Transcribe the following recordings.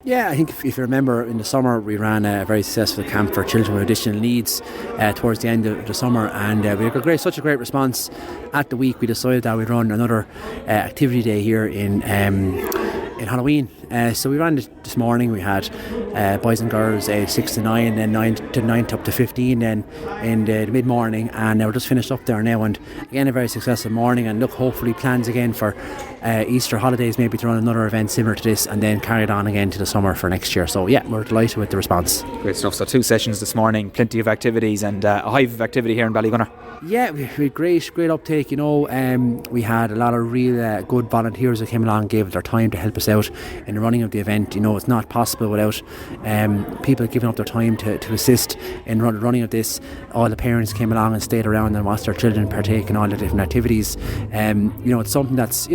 Yeah, I think if you remember, in the summer we ran a very successful camp for children with additional needs towards the end of the summer, and we got such a great response. At the week we decided that we'd run another activity day here in Halloween. So we ran this morning. We had boys and girls 6 to 9, then 9 to up to 15 then in the mid-morning, and we're just finished up there now, and again a very successful morning, and look, hopefully plans again for Easter holidays maybe to run another event similar to this and then carry it on again to the summer for next year. So yeah, we're delighted with the response. Great stuff. So 2 sessions this morning, plenty of activities, and a hive of activity here in Ballygunner. Yeah, we had great uptake. We had a lot of real good volunteers that came along and gave their time to help us out in the running of the event. It's not possible without people giving up their time to assist in the running of this. All the parents came along and stayed around and watched their children partake in all the different activities. It's something that's,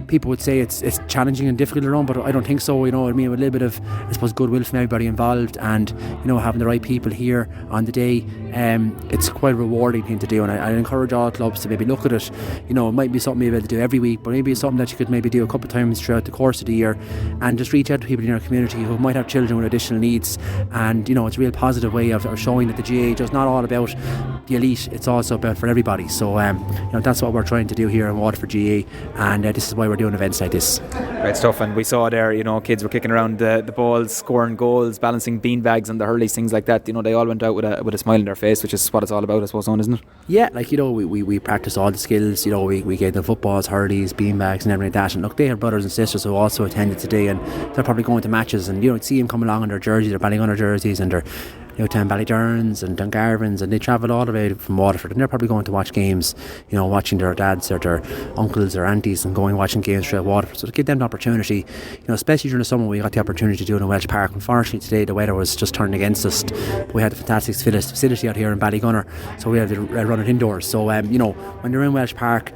people would say it's challenging and difficult to run, but I don't think so. With a little bit of, I suppose, goodwill from everybody involved, and having the right people here on the day, it's quite a rewarding thing to do. And I encourage all clubs to maybe look at it. It might be something you're able to do every week, but maybe it's something that you could maybe do a couple of times throughout the course of the year, and just reach out to people in your community who might have children with additional needs. And it's a real positive way of showing that the GAA is just not all about the elite, it's also about for everybody. So that's what we're trying to do here in Waterford GAA, and this is why we're doing events like this. Great stuff. And we saw there, kids were kicking around the balls, scoring goals, balancing beanbags and the hurleys, things like that. They all went out with a smile on their face, which is what it's all about, I suppose, isn't it? Yeah, we practiced all the skills. We gave them footballs, hurleys, beanbags and everything like that. And look, they have brothers and sisters who also attended today, and they're probably going to matches, and see them come along in their jerseys, their Ballygunner jerseys, and their Town Ballydurns and Dungarvans, and they travel all the way from Waterford, and they're probably going to watch games, watching their dads or their uncles or aunties and going watching games throughout Waterford. So to give them the opportunity, especially during the summer, we got the opportunity to do it in Welsh Park. Unfortunately today the weather was just turning against us, but we had a fantastic facility out here in Ballygunner, so we had to run it indoors. So when they're in Welsh Park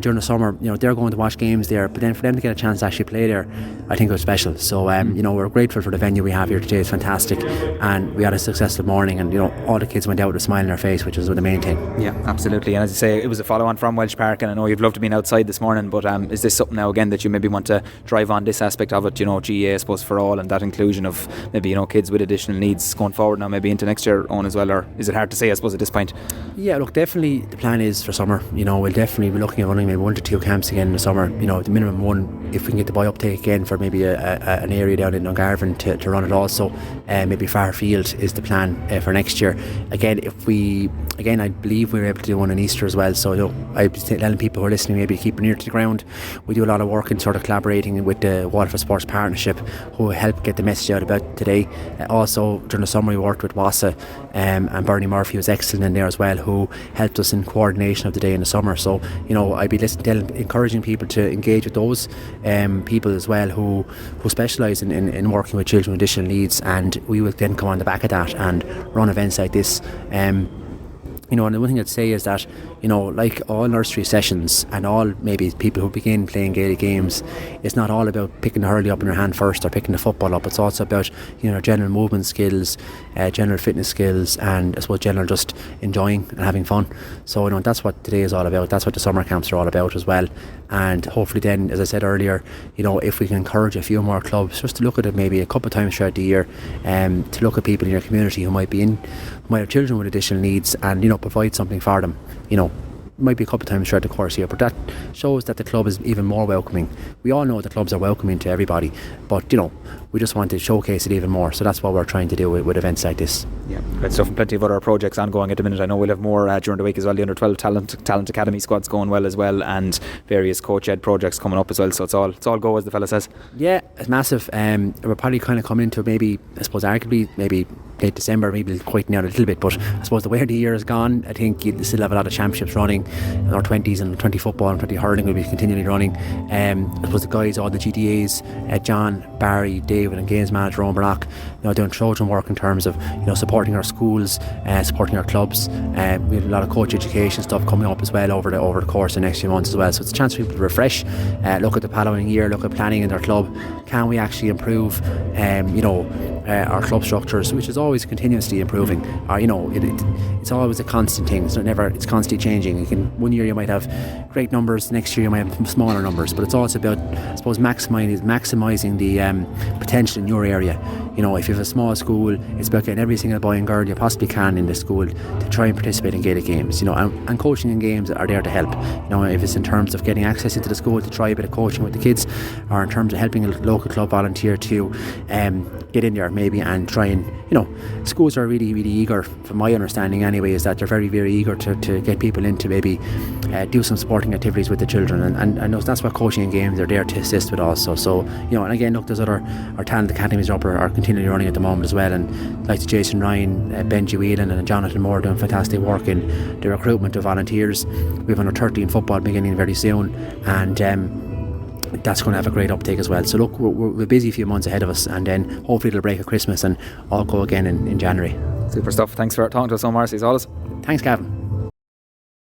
during the summer, they're going to watch games there, but then for them to get a chance to actually play there, I think it was special. So we're grateful for the venue we have here today. It's fantastic, and we had a successful morning, and all the kids went out with a smile on their face, which was the main thing. Yeah, absolutely. And as you say, it was a follow-on from Welsh Park, and I know you'd love to be outside this morning, but is this something now again that you maybe want to drive on this aspect of it, GAA I suppose for all, and that inclusion of maybe kids with additional needs going forward now, maybe into next year on as well, or is it hard to say I suppose at this point? Yeah, look, definitely the plan is for summer. We'll definitely be looking at running maybe 1 to 2 camps again in the summer, the minimum one, if we can get the boy uptake again for maybe an area down in Dungarvan to run it also, maybe Farfield is the plan for next year. Again, I believe we were able to do one in Easter as well, so I'd be telling people who are listening maybe to keep it near to the ground. We do a lot of work in sort of collaborating with the Waterford Sports Partnership, who help get the message out about today. Also during the summer we worked with WASA, and Bernie Murphy was excellent in there as well, who helped us in coordination of the day in the summer. So I'd be encouraging people to engage with those people as well who specialise in working with children with additional needs, and we will then come on the back of that and run events like this. And the one thing I'd say is that, like all nursery sessions and all maybe people who begin playing Gaelic games, it's not all about picking the hurley up in your hand first or picking the football up. It's also about, general movement skills, general fitness skills, and I suppose general just enjoying and having fun. So, that's what today is all about. That's what the summer camps are all about as well. And hopefully then, as I said earlier, if we can encourage a few more clubs just to look at it maybe a couple of times throughout the year, to look at people in your community who might have children with additional needs, and provide something for them. Might be a couple of times throughout the course here, but that shows that the club is even more welcoming. We all know the clubs are welcoming to everybody, but we just want to showcase it even more. So that's what we're trying to do with events like this. Yeah, great stuff, and plenty of other projects ongoing at the minute. I know we'll have more during the week as well. The under 12 talent academy squad's going well as well, and various coach ed projects coming up as well. So it's all go, as the fella says. Yeah, it's massive. We're probably kind of coming into maybe, I suppose, arguably maybe late December, maybe quieting out a little bit, but I suppose the way the year has gone, I think you still have a lot of championships running. Our 20s and 20 football and 20 hurling will be continually running. I suppose the guys, all the GDAs, John, Barry, David and games manager Owen Brock, doing Trojan work in terms of supporting our schools, supporting our clubs. We have a lot of coach education stuff coming up as well over the course of the next few months as well. So it's a chance for people to refresh, look at the following year, look at planning in their club. Can we actually improve our club structures, which is always continuously improving. It's always a constant thing. It's constantly changing. One year you might have great numbers, next year you might have smaller numbers, but it's also about, I suppose, maximising the potential in your area. You know, if you have a small school, it's about getting every single boy and girl you possibly can in the school to try and participate in Gaelic games. You know, and coaching in games are there to help. You know, if it's in terms of getting access into the school to try a bit of coaching with the kids, or in terms of helping a local club volunteer to get in there maybe and try and, you know, schools are really, really eager, from my understanding anyway, is that they're very, very eager to get people in to maybe do some sporting activities with the children, and that's what coaching in games are there to assist with also. So, you know, and again, look, there's other talent academies up are continually running at the moment as well, and like Jason Ryan, Benji Whelan and Jonathan Moore doing fantastic work in the recruitment of volunteers. We have under 13 football beginning very soon, and that's going to have a great uptake as well. So look, we're busy a few months ahead of us, and then hopefully it'll break at Christmas and all go again in January. Super stuff. Thanks for talking to us on Morrissey as always. Thanks, Gavin.